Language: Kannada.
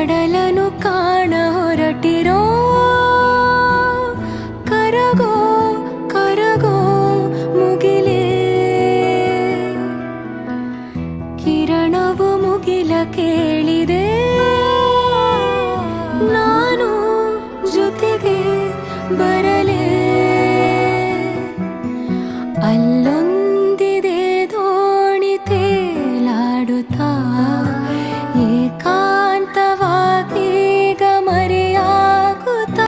ಕಡಲನು ಕಾಣ ಹೊರಟಿರೋ ಕರಗೋ ಕರಗೋ ಮುಗಿಲೇ ಕಿರಣವು ಮುಗಿಲ ಕೇಳಿದೆ ನಾ